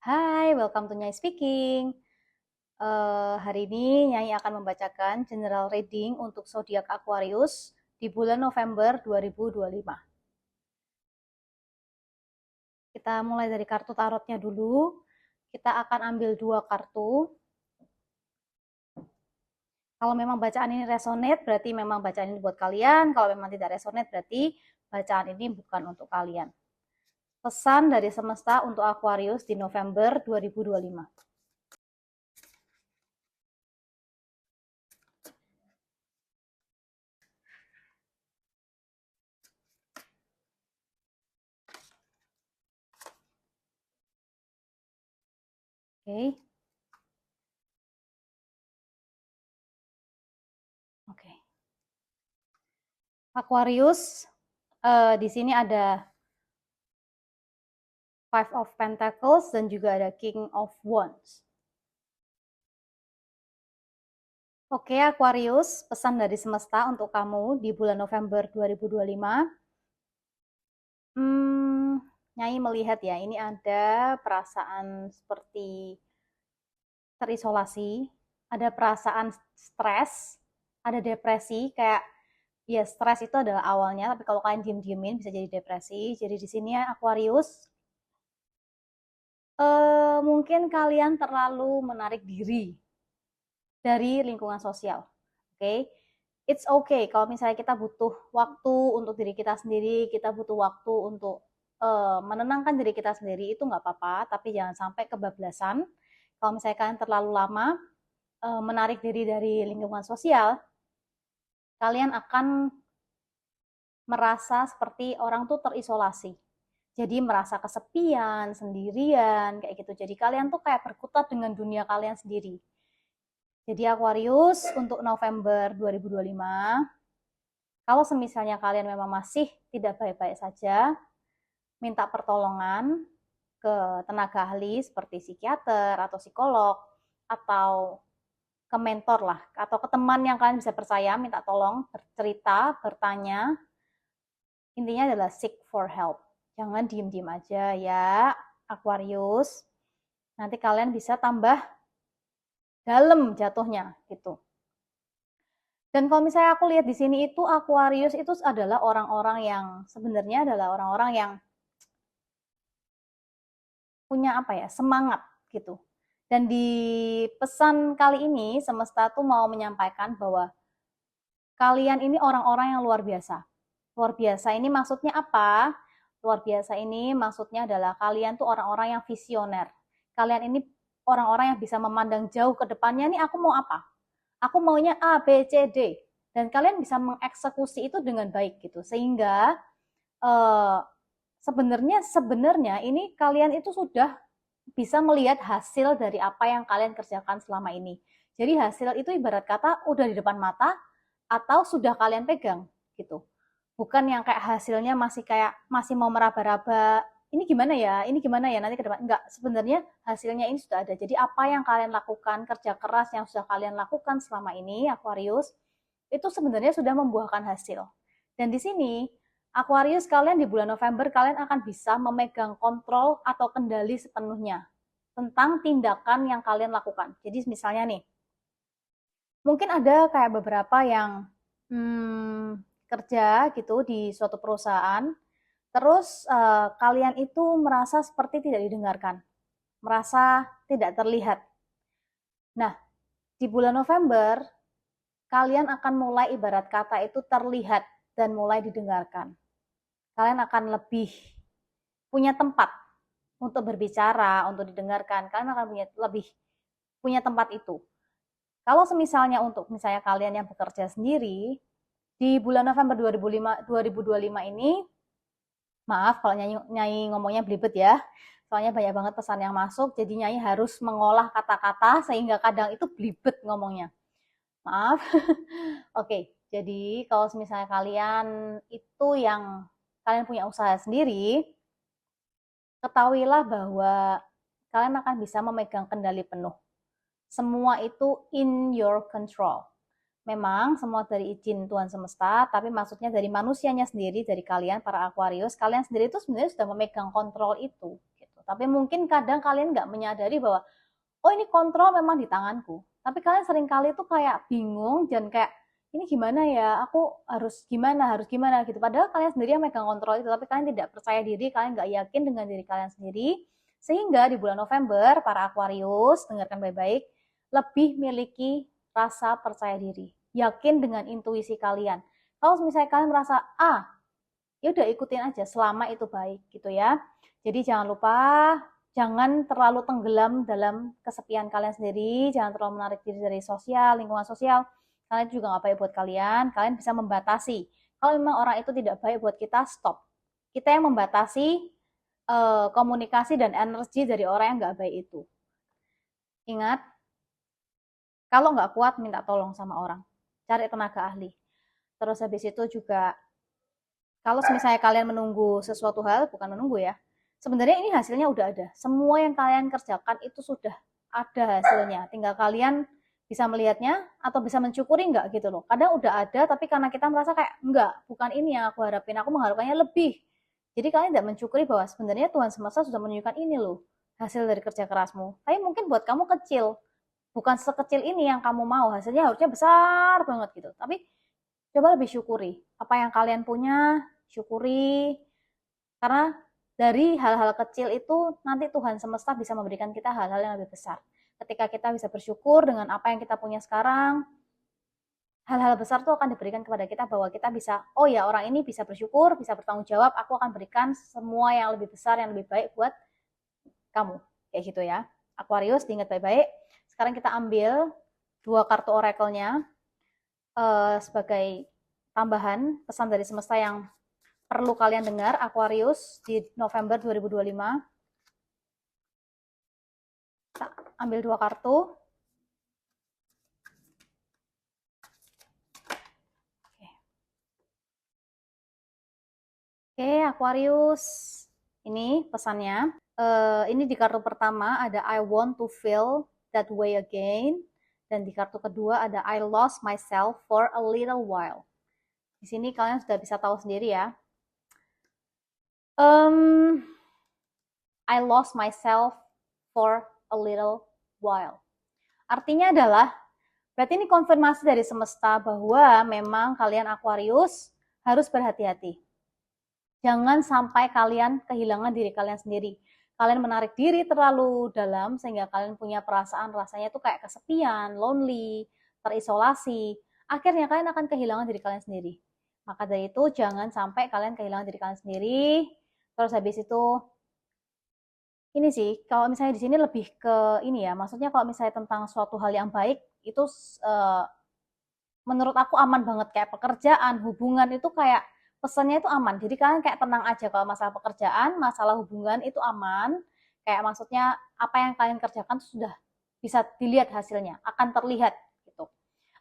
Hai, welcome to Nyai Speaking. Hari ini Nyai akan membacakan general reading untuk zodiak Aquarius di bulan November 2025. Kita mulai dari kartu tarotnya dulu. Kita akan ambil 2 kartu. Kalau memang bacaan ini resonate, berarti memang bacaan ini buat kalian. Kalau memang tidak resonate, berarti bacaan ini bukan untuk kalian. Pesan dari semesta untuk Aquarius di November 2025. Oke. Oke. Aquarius, di sini ada Five of Pentacles dan juga ada King of Wands. Oke, Aquarius, pesan dari semesta untuk kamu di bulan November 2025. Nyai melihat ya, ini ada perasaan seperti terisolasi, ada perasaan stres, ada depresi, kayak ya stres itu adalah awalnya, tapi kalau kalian diem-diemin bisa jadi depresi. Jadi di sini Aquarius, mungkin kalian terlalu menarik diri dari lingkungan sosial. Oke, it's okay kalau misalnya kita butuh waktu untuk diri kita sendiri, kita butuh waktu untuk menenangkan diri kita sendiri, itu nggak apa-apa, tapi jangan sampai kebablasan. Kalau misalnya kalian terlalu lama menarik diri dari lingkungan sosial, kalian akan merasa seperti orang tuh terisolasi. Jadi merasa kesepian, sendirian, kayak gitu. Jadi kalian tuh kayak berkutat dengan dunia kalian sendiri. Jadi Aquarius untuk November 2025, kalau semisalnya kalian memang masih tidak baik-baik saja, minta pertolongan ke tenaga ahli seperti psikiater atau psikolog, atau ke mentor lah, atau ke teman yang kalian bisa percaya, minta tolong, bercerita, bertanya. Intinya adalah seek for help. Jangan diem-diem aja ya, Aquarius. Nanti kalian bisa tambah dalam jatuhnya gitu. Dan kalau misalnya aku lihat di sini itu Aquarius itu adalah orang-orang yang sebenarnya adalah orang-orang yang punya apa ya, semangat gitu. Dan di pesan kali ini semesta tuh mau menyampaikan bahwa kalian ini orang-orang yang luar biasa. Luar biasa ini maksudnya apa? Luar biasa ini maksudnya adalah kalian tuh orang-orang yang visioner. Kalian ini orang-orang yang bisa memandang jauh ke depannya, nih aku mau apa? Aku maunya A, B, C, D. Dan kalian bisa mengeksekusi itu dengan baik gitu. Sehingga eh, sebenarnya ini kalian itu sudah bisa melihat hasil dari apa yang kalian kerjakan selama ini. Jadi hasil itu ibarat kata udah di depan mata atau sudah kalian pegang gitu. Bukan yang kayak hasilnya masih mau meraba-raba, ini gimana ya, nanti ke depan. Enggak, sebenarnya hasilnya ini sudah ada. Jadi apa yang kalian lakukan, kerja keras yang sudah kalian lakukan selama ini, Aquarius, itu sebenarnya sudah membuahkan hasil. Dan di sini, Aquarius, kalian di bulan November, kalian akan bisa memegang kontrol atau kendali sepenuhnya tentang tindakan yang kalian lakukan. Jadi misalnya nih, mungkin ada kayak beberapa yang kerja gitu di suatu perusahaan, terus kalian itu merasa seperti tidak didengarkan, merasa tidak terlihat. Nah, di bulan November, kalian akan mulai ibarat kata itu terlihat dan mulai didengarkan. Kalian akan lebih punya tempat untuk berbicara, untuk didengarkan. Kalian akan lebih punya tempat itu. Kalau misalnya untuk misalnya kalian yang bekerja sendiri, di bulan November 2025 ini, maaf kalau Nyai ngomongnya belibet ya, soalnya banyak banget pesan yang masuk, jadi Nyai harus mengolah kata-kata sehingga kadang itu belibet ngomongnya. Maaf. Oke, jadi kalau misalnya kalian itu yang kalian punya usaha sendiri, ketahuilah bahwa kalian akan bisa memegang kendali penuh. Semua itu in your control. Memang semua dari izin Tuhan semesta, tapi maksudnya dari manusianya sendiri, dari kalian para Aquarius, kalian sendiri itu sebenarnya sudah memegang kontrol itu. Gitu. Tapi mungkin kadang kalian nggak menyadari bahwa, oh ini kontrol memang di tanganku. Tapi kalian seringkali tuh kayak bingung dan kayak, ini gimana ya, aku harus gimana gitu. Padahal kalian sendiri yang megang kontrol itu, tapi kalian tidak percaya diri, kalian nggak yakin dengan diri kalian sendiri. Sehingga di bulan November, para Aquarius, dengarkan baik-baik, lebih miliki rasa percaya diri. Yakin dengan intuisi kalian. Kalau misalnya kalian merasa, ya udah ikutin aja selama itu baik gitu ya. Jadi jangan lupa, jangan terlalu tenggelam dalam kesepian kalian sendiri, jangan terlalu menarik diri dari sosial, lingkungan sosial. Karena itu juga nggak baik buat kalian. Kalian bisa membatasi. Kalau memang orang itu tidak baik buat kita, stop. Kita yang membatasi komunikasi dan energi dari orang yang nggak baik itu. Ingat, kalau nggak kuat minta tolong sama orang, cari tenaga ahli. Terus habis itu juga, kalau misalnya kalian menunggu sesuatu hal, bukan menunggu ya, sebenarnya ini hasilnya udah ada. Semua yang kalian kerjakan itu sudah ada hasilnya. Tinggal kalian bisa melihatnya atau bisa mencukuri nggak gitu loh. Kadang udah ada, tapi karena kita merasa kayak, enggak, bukan ini yang aku harapin, aku mengharapkannya lebih. Jadi kalian tidak mencukuri bahwa sebenarnya Tuhan semesta sudah menunjukkan ini loh, hasil dari kerja kerasmu. Tapi mungkin buat kamu kecil, bukan sekecil ini yang kamu mau, hasilnya harusnya besar banget gitu. Tapi coba lebih syukuri apa yang kalian punya, syukuri, karena dari hal-hal kecil itu nanti Tuhan semesta bisa memberikan kita hal-hal yang lebih besar. Ketika kita bisa bersyukur dengan apa yang kita punya sekarang, hal-hal besar itu akan diberikan kepada kita bahwa kita bisa, oh ya orang ini bisa bersyukur, bisa bertanggung jawab, aku akan berikan semua yang lebih besar, yang lebih baik buat kamu. Kayak gitu ya. Aquarius, diingat baik-baik. Sekarang kita ambil 2 kartu oracle-nya sebagai tambahan pesan dari semesta yang perlu kalian dengar, Aquarius, di November 2025. Kita ambil 2 kartu. Oke, Aquarius. Ini pesannya. Ini di kartu pertama ada I want to feel that way again. Dan di kartu kedua ada I lost myself for a little while. Di sini kalian sudah bisa tahu sendiri ya. I lost myself for a little while. Artinya adalah, berarti ini konfirmasi dari semesta bahwa memang kalian Aquarius harus berhati-hati. Jangan sampai kalian kehilangan diri kalian sendiri. Kalian menarik diri terlalu dalam sehingga kalian punya perasaan rasanya tuh kayak kesepian, lonely, terisolasi. Akhirnya kalian akan kehilangan diri kalian sendiri. Maka dari itu jangan sampai kalian kehilangan diri kalian sendiri. Terus habis itu ini sih, kalau misalnya di sini lebih ke ini ya, maksudnya kalau misalnya tentang suatu hal yang baik itu menurut aku aman banget, kayak pekerjaan, hubungan itu kayak pesannya itu aman. Jadi kalian kayak tenang aja kalau masalah pekerjaan, masalah hubungan itu aman. Kayak maksudnya apa yang kalian kerjakan sudah bisa dilihat hasilnya, akan terlihat gitu.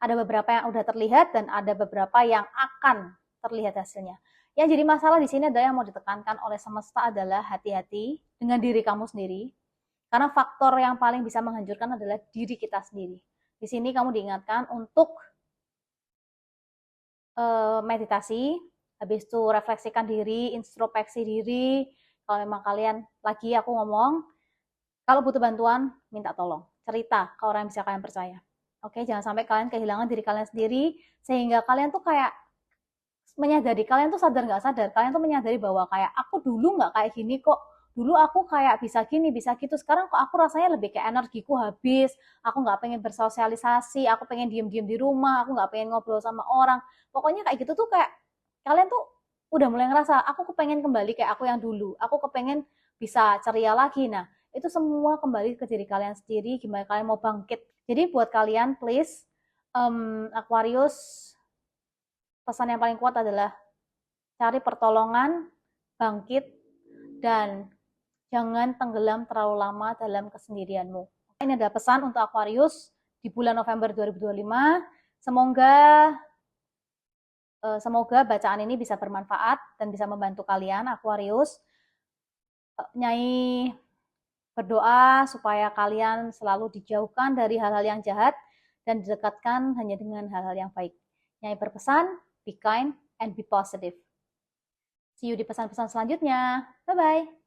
Ada beberapa yang udah terlihat dan ada beberapa yang akan terlihat hasilnya. Yang jadi masalah di sini adalah yang mau ditekankan oleh semesta adalah hati-hati dengan diri kamu sendiri. Karena faktor yang paling bisa menghancurkan adalah diri kita sendiri. Di sini kamu diingatkan untuk meditasi, habis itu refleksikan diri, introspeksi diri. Kalau memang kalian, lagi aku ngomong, kalau butuh bantuan, minta tolong. Cerita ke orang yang bisa kalian percaya. Oke, jangan sampai kalian kehilangan diri kalian sendiri, sehingga kalian tuh kayak menyadari, kalian tuh sadar nggak sadar, kalian tuh menyadari bahwa kayak aku dulu nggak kayak gini kok, dulu aku kayak bisa gini, bisa gitu, sekarang kok aku rasanya lebih kayak energiku habis, aku nggak pengen bersosialisasi, aku pengen diem-diem di rumah, aku nggak pengen ngobrol sama orang, pokoknya kayak gitu tuh kayak, kalian tuh udah mulai ngerasa, aku kepengen kembali kayak aku yang dulu, aku kepengen bisa ceria lagi, nah itu semua kembali ke diri kalian sendiri, gimana kalian mau bangkit. Jadi buat kalian, please, Aquarius, pesan yang paling kuat adalah cari pertolongan, bangkit, dan jangan tenggelam terlalu lama dalam kesendirianmu. Ini adalah pesan untuk Aquarius di bulan November 2025. Semoga bacaan ini bisa bermanfaat dan bisa membantu kalian, Aquarius. Nyai berdoa supaya kalian selalu dijauhkan dari hal-hal yang jahat dan didekatkan hanya dengan hal-hal yang baik. Nyai berpesan, be kind and be positive. See you di pesan-pesan selanjutnya. Bye-bye.